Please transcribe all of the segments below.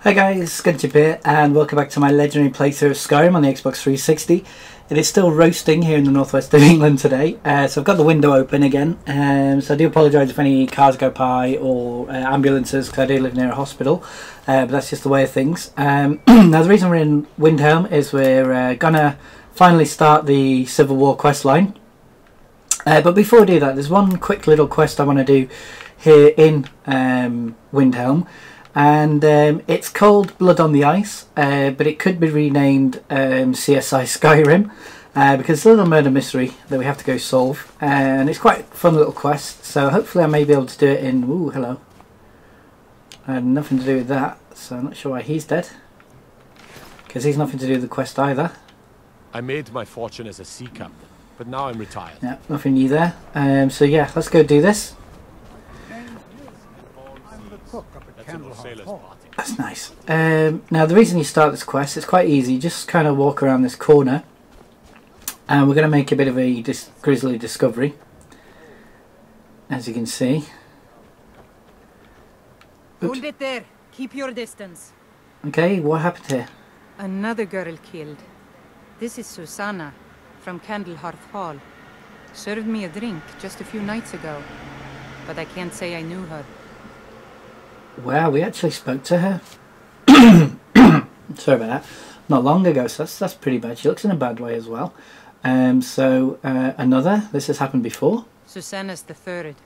Hi guys, Skinchip here and welcome back to my legendary playthrough of Skyrim on the Xbox 360. It is still roasting here in the northwest of England today, so I've got the window open again, so I do apologise if any cars go by or ambulances, because I do live near a hospital, but that's just the way of things. Now the reason we're in Windhelm is we're gonna finally start the Civil War quest line, but before we do that there's one quick little quest I want to do here in Windhelm. And it's called Blood on the Ice, but it could be renamed CSI Skyrim, because it's a little murder mystery that we have to go solve, and it's quite a fun little quest, so hopefully I may be able to do it in... Ooh, hello. I had nothing to do with that, so I'm not sure why he's dead, because he's nothing to do with the quest either. I made my fortune as a sea captain, but now I'm retired. Yeah, nothing new there. So yeah, let's go do this. That's nice. Now the reason you start this quest, it's quite easy. You just kind of walk around this corner and we're going to make a bit of a grisly discovery, as you can see. Oops. Hold it there. Keep your distance. Okay, what happened here? Another girl killed. This is Susanna from Candlehearth Hall. Served me a drink just a few nights ago, but I can't say I knew her. Wow, we actually spoke to her. Sorry about that. Not long ago, so that's pretty bad. She looks in a bad way as well. Another. This has happened before. Susanna's the third.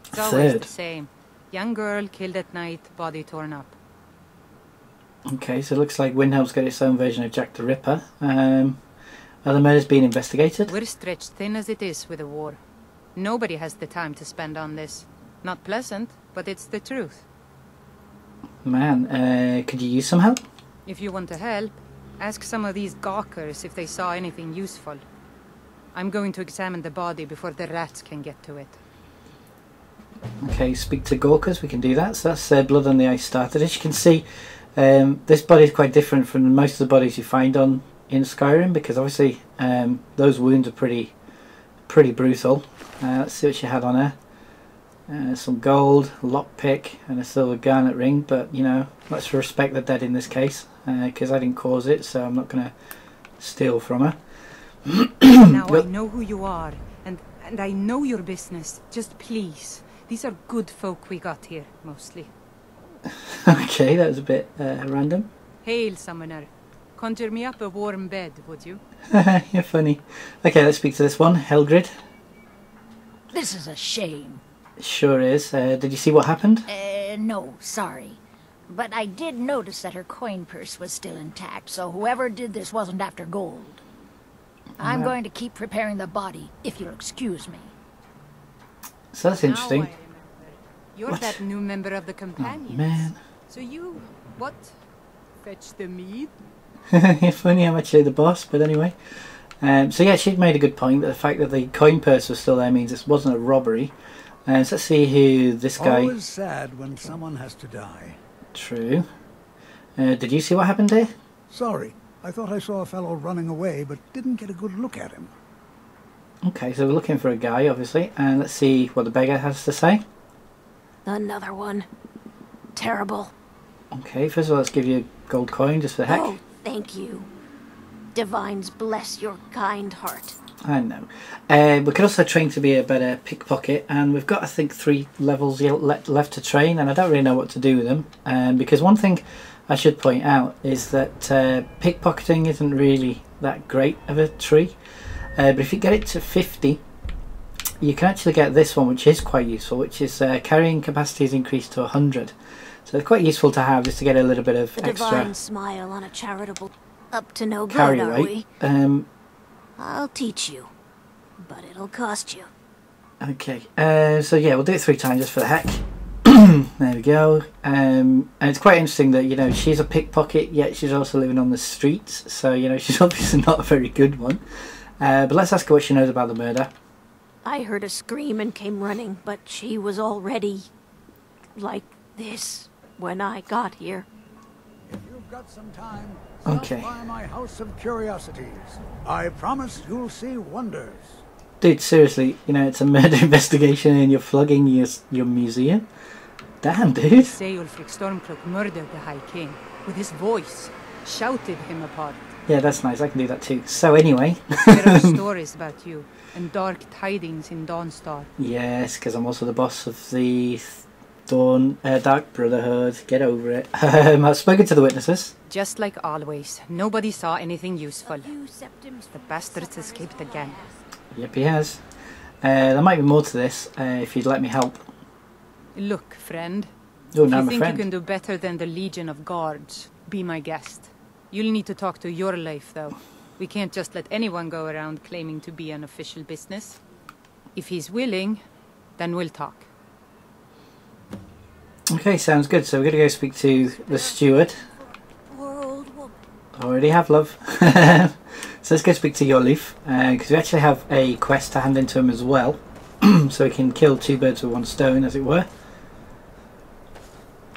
It's always the same. Young girl killed at night, body torn up. Okay, so it looks like Windhelm's got its own version of Jack the Ripper. Are the murders being investigated? We're stretched thin as it is with the war. Nobody has the time to spend on this. Not pleasant, but it's the truth. Man, could you use some help? If you want to help, ask some of these gawkers if they saw anything useful. I'm going to examine the body before the rats can get to it. Okay, speak to gawkers, we can do that. So that's Blood on the Ice started. As you can see, this body is quite different from most of the bodies you find in Skyrim, because obviously those wounds are pretty brutal. Let's see what she had on her. Some gold, lockpick and a silver garnet ring, but you know, let's respect the dead in this case, because I didn't cause it, so I'm not going to steal from her. Now I know who you are, and I know your business. Just please, these are good folk we got here, mostly. Okay, that was a bit random. Hail, summoner. Conjure me up a warm bed, would you? You're funny. Okay, let's speak to this one, Helgrid. This is a shame. Sure is. Did you see what happened? No, sorry. But I did notice that her coin purse was still intact, so whoever did this wasn't after gold. I'm going to keep preparing the body, if you'll excuse me. So that's interesting. Now I remember. You're What? that new member of the companions. Oh, man. So you, what? Fetch the mead? You're funny, I'm actually the boss, but anyway. So yeah, she made a good point. The fact that the coin purse was still there means this wasn't a robbery. So let's see who this guy... Always sad when someone has to die. True. Did you see what happened here? Sorry, I thought I saw a fellow running away, but didn't get a good look at him. Okay, so we're looking for a guy, obviously, and let's see what the beggar has to say. Another one. Terrible. Okay, first of all, let's give you a gold coin, just for the heck. Oh, thank you. Divines bless your kind heart. I know. We could also train to be a better pickpocket, and we've got, I think, 3 levels left to train, and I don't really know what to do with them. Because one thing I should point out is that pickpocketing isn't really that great of a tree. But if you get it to 50, you can actually get this one, which is quite useful, which is carrying capacity is increased to 100. So it's quite useful to have, just to get a little bit of A extra divine smile on a charitable... Up to no good, carry are we? weight. I'll teach you, but it'll cost you. Okay, so yeah, we'll do it 3 times just for the heck. There we go. And it's quite interesting that, you know, she's a pickpocket, yet she's also living on the streets. So, you know, she's obviously not a very good one. But let's ask her what she knows about the murder. I heard a scream and came running, but she was already... like this when I got here. If you've got some time, Okay. stop by my house of curiosities. I promise you'll see wonders. Dude, seriously, you know, it's a murder investigation and you're flogging your museum? Damn, dude. Say Ulfric Stormcloak murdered the High King. with his voice, shouted him apart. Yeah, that's nice. I can do that too. So anyway. There are stories about you, and dark tidings in Dawnstar. Yes, because I'm also the boss of the Dark Brotherhood. Get over it. I've spoken to the witnesses. Just like always, nobody saw anything useful. The bastards escaped again. Yep, he has. There might be more to this, if you'd let me help. Look, friend. Oh, If now you I'm a think friend. you can do better than the Legion of Guards, be my guest. You'll need to talk to your life, though. We can't just let anyone go around claiming to be an official business. If he's willing, then we'll talk. Okay, sounds good. So we're going to go speak to the steward. Already have, love. So let's go speak to your leaf, because we actually have a quest to hand into him as well. So we can kill two birds with one stone, as it were.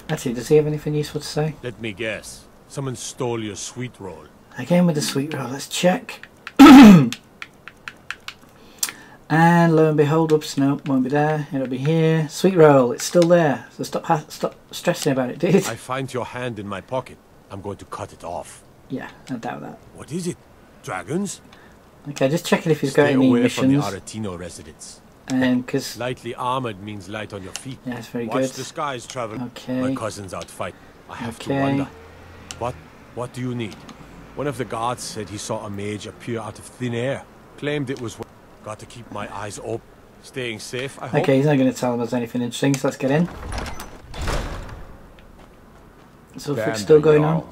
Actually, does he have anything useful to say? Let me guess. Someone stole your sweet roll. Again with the sweet roll, let's check. And lo and behold, oops, no, won't be there. It'll be here. Sweet roll, it's still there. So stop stressing about it, dude. I find your hand in my pocket. I'm going to cut it off. Yeah, I doubt that. What is it? Dragons? Okay, just checking if he's got Stay any away from the missions. Aretino residents. Because Lightly armored means light on your feet. yeah, it's very Watch good. the skies travel. Okay. My cousin's out fight. I have to Okay. wonder. What do you need? One of the guards said he saw a mage appear out of thin air. Claimed it was. Got to keep my eyes open. Staying safe, I hope. Okay, he's not going to tell us anything interesting, so let's get in. So if it's still going on.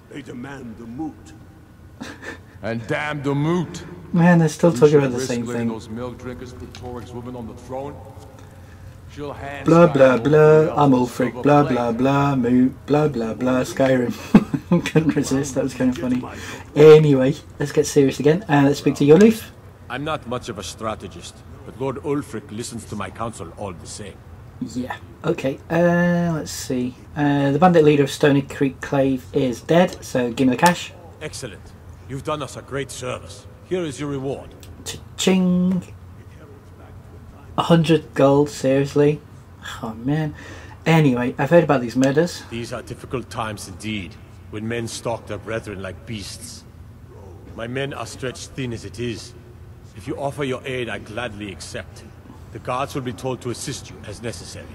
They demand the moot. And damn the moot. Man, they're still Who talking should about the risk same letting thing. those milk drinkers put Torig's woman on the throne? She'll hand Blah blah Skyrim blah, over I'm to all the frick, silver blah plate. blah blah, moot, blah blah blah, Skyrim. Couldn't resist, that was kind of funny. Anyway, let's get serious again, and let's speak to your leaf. I'm not much of a strategist, but Lord Ulfric listens to my counsel all the same. Yeah, okay, let's see. The bandit leader of Stony Creek Clave is dead, so give me the cash. Excellent. You've done us a great service. Here is your reward. Cha-ching! 100 gold, seriously? Oh man. Anyway, I've heard about these murders. These are difficult times indeed, when men stalk their brethren like beasts. My men are stretched thin as it is. If you offer your aid, I gladly accept. The guards will be told to assist you as necessary.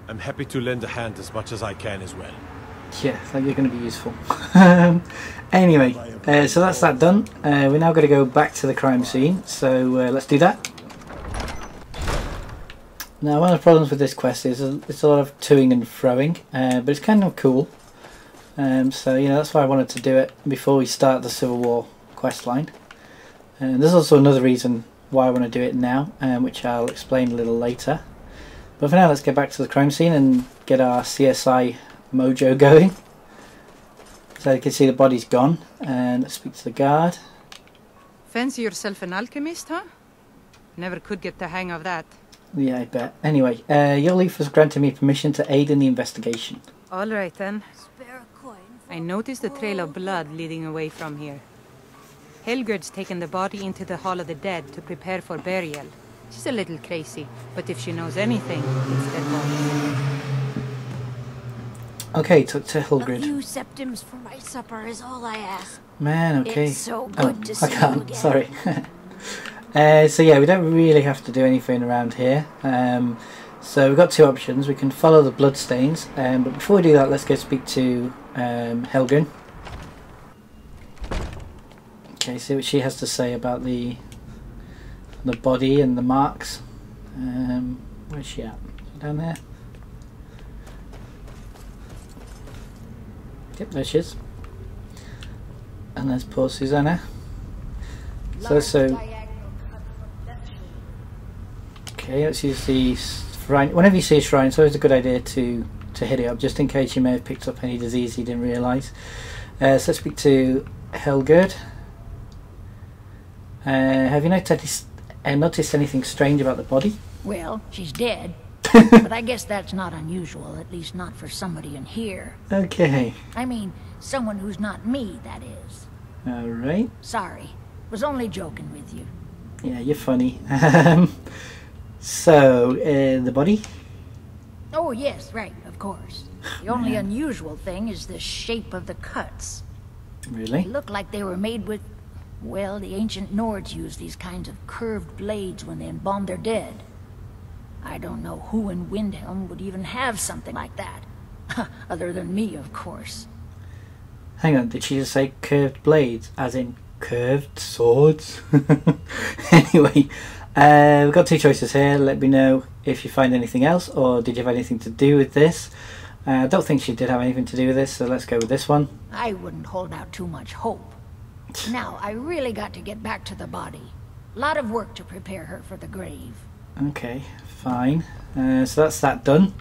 I'm happy to lend a hand as much as I can as well. Yeah, I think you're going to be useful. Anyway, so that's that done. We're now going to go back to the crime scene, so let's do that. Now, one of the problems with this quest is it's a lot of toing and froing, but it's kind of cool. So, you know, that's why I wanted to do it before we start the Civil War quest line. And there's also another reason why I want to do it now, which I'll explain a little later. But for now, let's get back to the crime scene and get our CSI mojo going. So you can see the body's gone, and let's speak to the guard. Fancy yourself an alchemist, huh? Never could get the hang of that. Yeah, I bet. Anyway, your leaf has granted me permission to aid in the investigation. All right, then. I noticed a trail of blood leading away from here. Helgerd's taken the body into the Hall of the Dead to prepare for burial. She's a little crazy, but if she knows anything, it's their body. Okay, took to A Hilgrid. few septims for my supper is all I ask. Man, okay. It's so good to see I you can't, again. sorry. So yeah, we don't really have to do anything around here. So we've got two options. We can follow the bloodstains, but before we do that, let's go speak to Helgen. Okay, see what she has to say about the body and the marks. Where's she at? Down there? Yep, there she is. And there's poor Susanna. So okay, let's use the shrine. Whenever you see a shrine, it's always a good idea to hit it up, just in case you may have picked up any disease you didn't realise. So let's speak to Helgerd. Have you noticed anything strange about the body? Well, she's dead. But I guess that's not unusual, at least not for somebody in here. Okay, I mean, someone who's not me, that is. alright. Sorry. Was only joking with you. Yeah, you're funny. So, the body? Oh, yes, right, of of course. The only unusual thing is the shape of the cuts. Really? They look like they were made with... Well, the ancient Nords used these kinds of curved blades when they embalmed their dead. I don't know who in Windhelm would even have something like that. Other than me, of course. Hang on, did she just say curved blades? As in curved swords? Anyway, we've got two choices here. Let me know if you find anything else, or did you have anything to do with this? I don't think she did have anything to do with this, so let's go with this one. I wouldn't hold out too much hope. Now, I really got to get back to the body. A lot of work to prepare her for the grave. Okay, fine. So that's that done.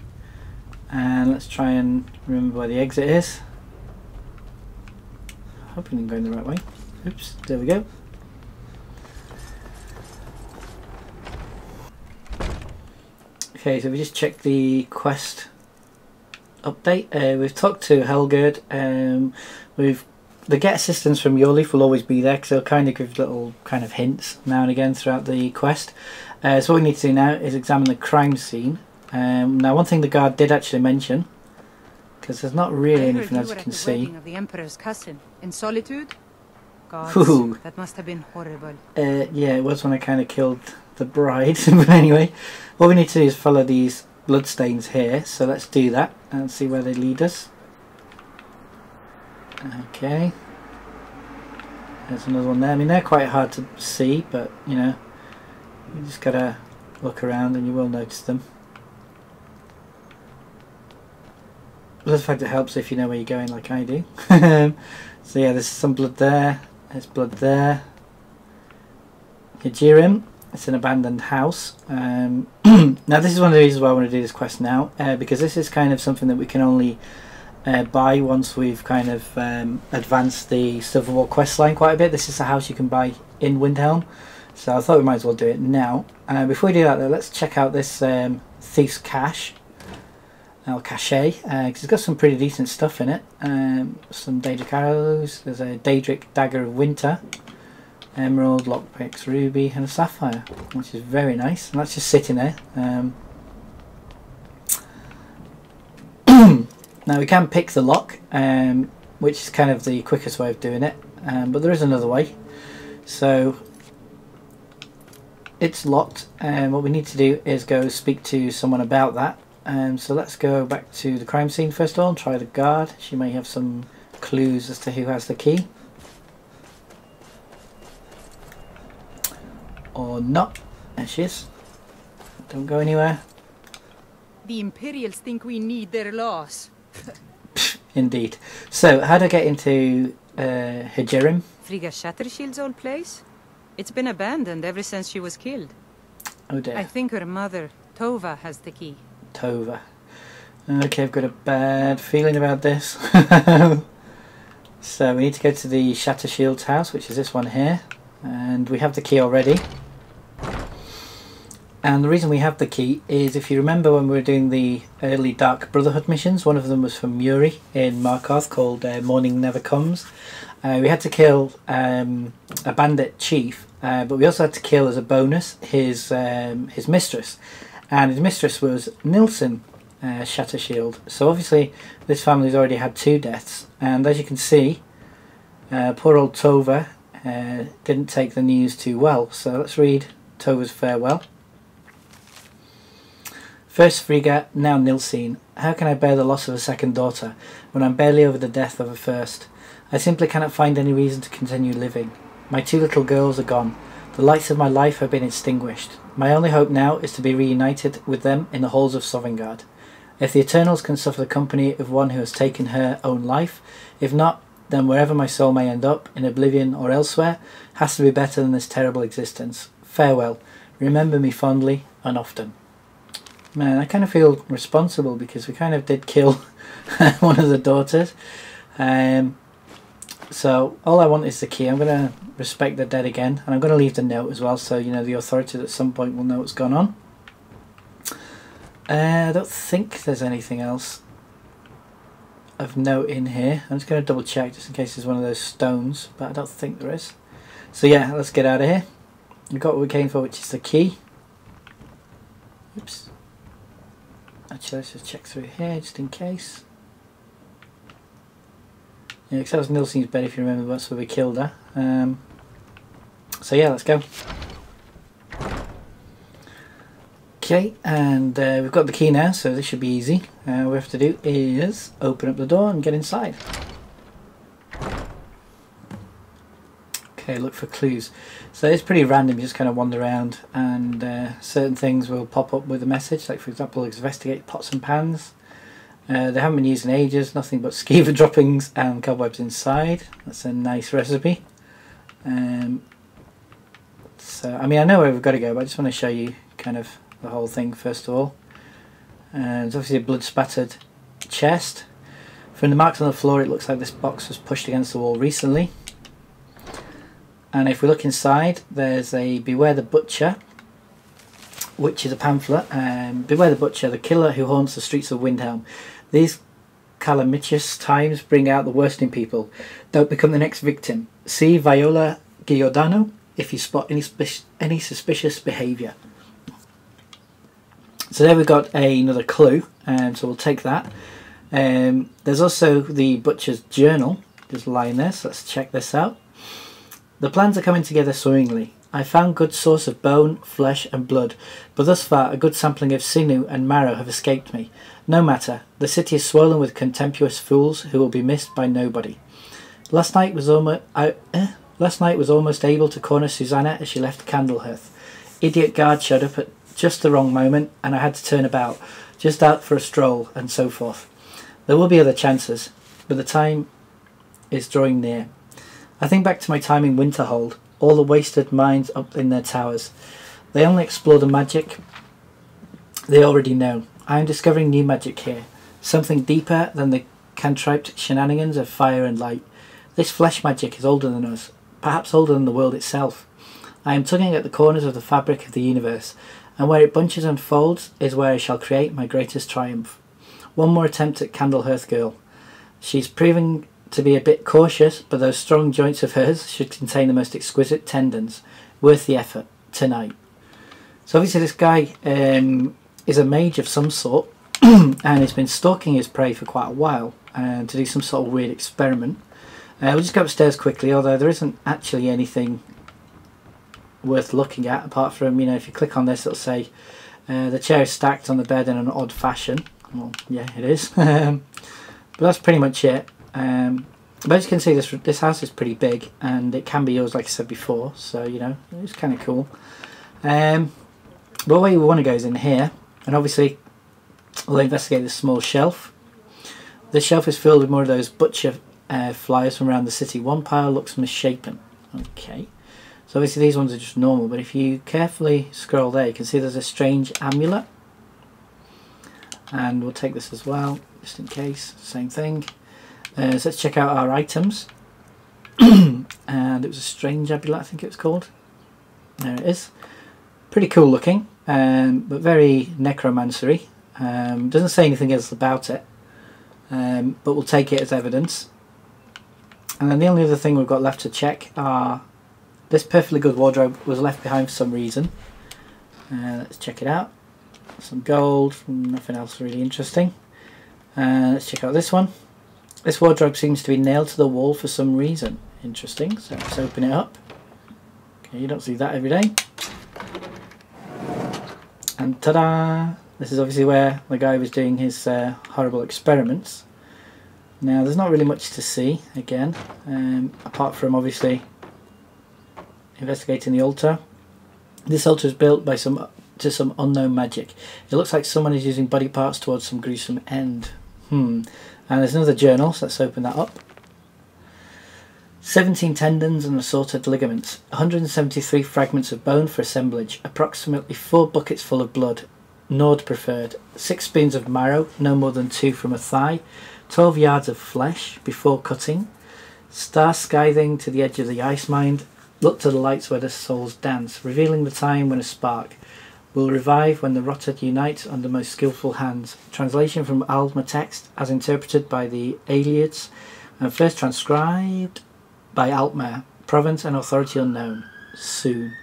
And let's try and remember where the exit is. Hoping I'm going the right way. Oops, there we go. Okay, so we just check the quest update. We've talked to Helgerd. The get assistance from Yorleaf will always be there because they'll kind of give little kind of hints now and again throughout the quest. So what we need to do now is examine the crime scene. Now, one thing the guard did actually mention, because there's not really anything else you can see. Of the Emperor's cousin in Solitude. Gods, Ooh. that must have been horrible. Yeah, it was when I kind of killed the bride. But anyway, what we need to do is follow these bloodstains here. So let's do that and see where they lead us. Okay, there's another one there. I mean, they're quite hard to see, but you know, you just gotta look around and you will notice them. Plus the fact it helps if you know where you're going like I do. So yeah, there's some blood there, there's blood there. Hjerim, it's an abandoned house. Now this is one of the reasons why I want to do this quest now, because this is kind of something that we can only buy once we've kind of advanced the Silver War quest line quite a bit. This is a house you can buy in Windhelm, so I thought we might as well do it now. Before we do that though, let's check out this Thief's Cache, or Cache, because it's got some pretty decent stuff in it. Some Daedric arrows, there's a Daedric Dagger of Winter, Emerald, Lockpicks, Ruby and a Sapphire, which is very nice, and that's just sitting there. Now we can pick the lock, which is kind of the quickest way of doing it, but there is another way. So it's locked, and what we need to do is go speak to someone about that. So let's go back to the crime scene first of all and try the guard. She may have some clues as to who has the key. Or not. There she is. Don't go anywhere. The Imperials think we need their laws. Indeed. So, how do I get into Hjerim? Frigga Shatter-Shield's old place? It's been abandoned ever since she was killed. Oh dear. I think her mother, Tova, has the key. Tova. Okay, I've got a bad feeling about this. So we need to go to the Shatter-Shield's house, which is this one here. And we have the key already. And the reason we have the key is, if you remember when we were doing the early Dark Brotherhood missions, one of them was from Muri in Markarth called Morning Never Comes. We had to kill a bandit chief, but we also had to kill as a bonus his mistress. And his mistress was Nilsen Shatter-Shield. So obviously this family's already had 2 deaths, and as you can see, poor old Tova didn't take the news too well. So let's read Tova's farewell. First Frigga, now Nilsen. How can I bear the loss of a second daughter when I'm barely over the death of a first? I simply cannot find any reason to continue living. My 2 little girls are gone. The lights of my life have been extinguished. My only hope now is to be reunited with them in the halls of Sovngarde. If the Eternals can suffer the company of one who has taken her own life, if not, then wherever my soul may end up, in oblivion or elsewhere, has to be better than this terrible existence. Farewell. Remember me fondly and often. Man, I kind of feel responsible because we kind of did kill one of the daughters. So all I want is the key. I'm going to respect the dead again, and I'm going to leave the note as well, so you know the authorities at some point will know what's gone on. I don't think there's anything else of note in here. I'm just going to double check just in case there's one of those stones, but I don't think there is. So yeah, let's get out of here. We've got what we came for, which is the key. Oops. Actually, let's just check through here just in case. Yeah, because that was Nilsen's bed, if you remember. That's where we killed her. So yeah, let's go. Okay, and we've got the key now, so this should be easy. All we have to do is open up the door and get inside. Okay, look for clues. So it's pretty random, you just kind of wander around and certain things will pop up with a message, like for example, investigate pots and pans. They haven't been used in ages, nothing but skeever droppings and cobwebs inside. That's a nice recipe. So, I mean, I know where we've got to go, but I just want to show you kind of the whole thing first of all. There's obviously a blood spattered chest. From the marks on the floor, it looks like this box was pushed against the wall recently. And if we look inside, there's a Beware the Butcher, which is a pamphlet. Beware the Butcher, the killer who haunts the streets of Windhelm. These calamitous times bring out the worst in people. Don't become the next victim. See Viola Giordano if you spot any suspicious behaviour. So there we've got another clue, so we'll take that. There's also the Butcher's Journal, just lying there, so let's check this out. The plans are coming together swimmingly. I found good source of bone, flesh and blood, but thus far a good sampling of sinew and marrow have escaped me. No matter, the city is swollen with contemptuous fools who will be missed by nobody. Last night was almost able to corner Susanna as she left Candlehearth. Idiot guard showed up at just the wrong moment and I had to turn about, just out for a stroll and so forth. There will be other chances, but the time is drawing near. I think back to my time in Winterhold, all the wasted minds up in their towers. They only explore the magic they already know. I am discovering new magic here, something deeper than the cantripped shenanigans of fire and light. This flesh magic is older than us, perhaps older than the world itself. I am tugging at the corners of the fabric of the universe, and where it bunches and folds is where I shall create my greatest triumph. One more attempt at Candlehearth Girl. She's proving to be a bit cautious, but those strong joints of hers should contain the most exquisite tendons. Worth the effort, tonight. So obviously this guy is a mage of some sort, and he's been stalking his prey for quite a while to do some sort of weird experiment. We'll just go upstairs quickly, although there isn't actually anything worth looking at, apart from, you know, if you click on this it'll say the chair is stacked on the bed in an odd fashion. Well, yeah, it is. But that's pretty much it. But as you can see, this house is pretty big and it can be yours, like I said before, so you know, it's kind of cool. But where we want to go is in here, and obviously we'll investigate this small shelf. This shelf is filled with more of those butcher flyers from around the city. One pile looks misshapen. Okay, so obviously these ones are just normal, but if you carefully scroll there you can see there's a strange amulet, and we'll take this as well just in case. Same thing. So let's check out our items. And it was a strange amulet, I think it was called. There it is. Pretty cool looking, but very necromancery. Doesn't say anything else about it, but we'll take it as evidence. And then the only other thing we've got left to check are this perfectly good wardrobe was left behind for some reason. Let's check it out. Some gold, nothing else really interesting. Let's check out this one. This wardrobe seems to be nailed to the wall for some reason. Interesting, so let's open it up. Okay, you don't see that every day. And ta-da! This is obviously where the guy was doing his horrible experiments. Now there's not really much to see, again, apart from obviously investigating the altar. This altar is built by some unknown magic. It looks like someone is using body parts towards some gruesome end. And there's another journal, so let's open that up. 17 tendons and assorted ligaments, 173 fragments of bone for assemblage, approximately 4 buckets full of blood, Nord preferred, 6 spoons of marrow, no more than 2 from a thigh, 12 yards of flesh before cutting, star scything to the edge of the ice mine, look to the lights where the souls dance, revealing the time when a spark will revive when the rotted unite under most skillful hands. Translation from Alma text as interpreted by the Aliads and first transcribed by Altmaier. Province and authority unknown. Soon.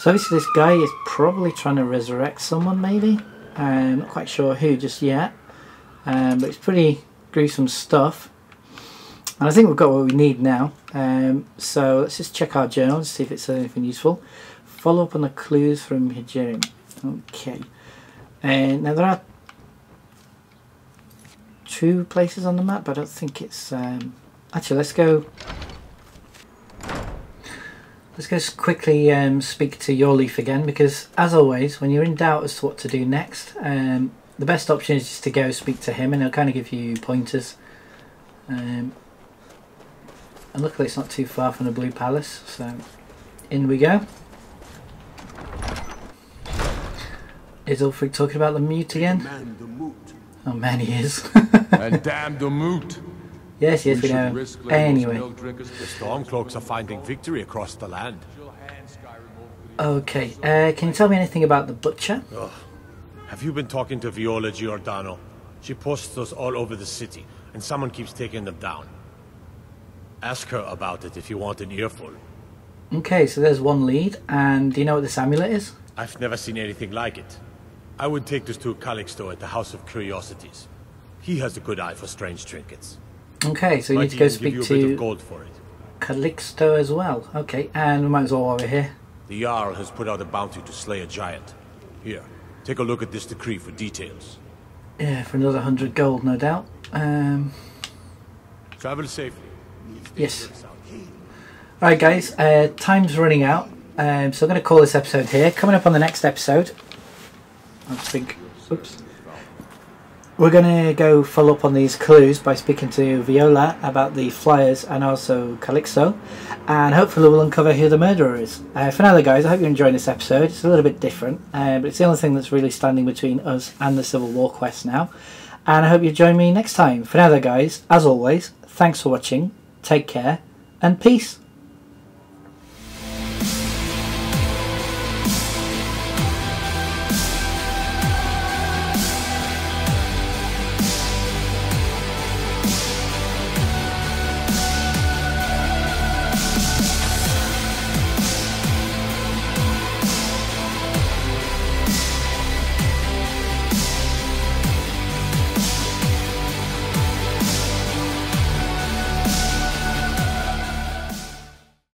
So obviously this guy is probably trying to resurrect someone, maybe? Not quite sure who just yet, but it's pretty gruesome stuff. And I think we've got what we need now. So let's just check our journals, see if it's anything useful. Follow up on the clues from Hjerim. Okay. Now there are 2 places on the map, but I don't think it's... Actually, let's go quickly speak to Your Leaf again, because as always, when you're in doubt as to what to do next, the best option is just to go speak to him, and he'll kind of give you pointers. And luckily it's not too far from the Blue Palace, so in we go. Is Ulfric talking about the mute again? Oh man, he is. And damn the moot. Yes, we know. Anyway. The Stormcloaks are finding victory across the land. Okay, can you tell me anything about the Butcher? Ugh. Have you been talking to Viola Giordano? She posts us all over the city, and someone keeps taking them down. Ask her about it if you want an earful. Okay, so there's one lead, and do you know what this amulet is? I've never seen anything like it. I would take this to Calixto at the House of Curiosities. He has a good eye for strange trinkets. Okay, so you need to go speak give you a bit to of gold for it. Calixto as well. Okay, and we might as well while we're here. The Jarl has put out a bounty to slay a giant. Here, take a look at this decree for details. Yeah, for another 100 gold, no doubt. Travel safely. Yes. Alright guys, time's running out, so I'm going to call this episode here. Coming up on the next episode, we're going to go follow up on these clues by speaking to Viola about the flyers and also Calixto, and hopefully we'll uncover who the murderer is. For now though guys, I hope you're enjoying this episode. It's a little bit different, but it's the only thing that's really standing between us and the Civil War quest now, and I hope you join me next time. For now though guys, as always, thanks for watching, take care, and peace.